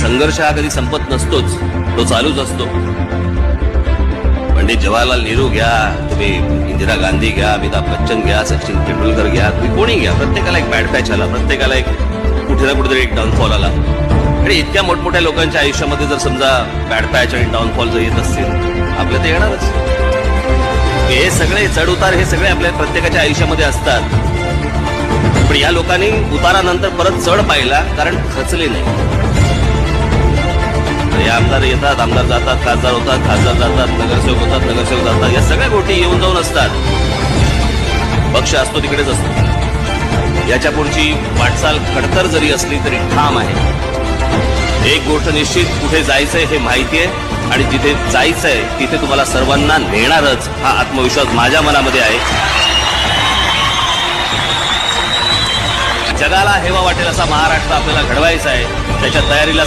संघर्ष हा कधी संपत नसतोच, तो चालूच असतो. पंडित जवाहरलाल नेहरू घ्या, तुम्ही इंदिरा गांधी घ्या, अमिताभ बच्चन घ्या, सचिन तेंडुलकर घ्या, तुम्ही कोणी घ्या, प्रत्येकाला एक बॅड पॅच आला, प्रत्येकाला एक कुठे ना कुठेतरी एक डाऊनफॉल आला. आणि इतक्या मोठमोठ्या लोकांच्या आयुष्यामध्ये जर समजा बॅड पॅच आणि डाऊनफॉल जर येत असतील, आपल्या ते येणारच. हे सगळे चढ उतार हे सगळे आपल्या प्रत्येकाच्या आयुष्यामध्ये असतात. पण या लोकांनी उतारानंतर परत चढ पाहिला, कारण खचले नाही. हे आमदार येतात, आमदार जातात, खासदार होतात, खासदार जातात, नगरसेवक होतात, नगरसेवक जातात, या सगळ्या गोष्टी येऊन जाऊन असतात. पक्ष असतो तिकडेच असतो. याच्या पुढची वाटचाल खडतर जरी असली तरी ठाम आहे. एक गोष्ट निश्चित, कुठे जायचंय हे माहिती आहे आणि जिथे जायचंय तिथे तुम्हाला सर्वांना नेणारच, हा आत्मविश्वास माझ्या मनामध्ये आहे. जगाला हेवा वाटेल असा महाराष्ट्र आपल्याला घडवायचा आहे. त्याच्या तयारीला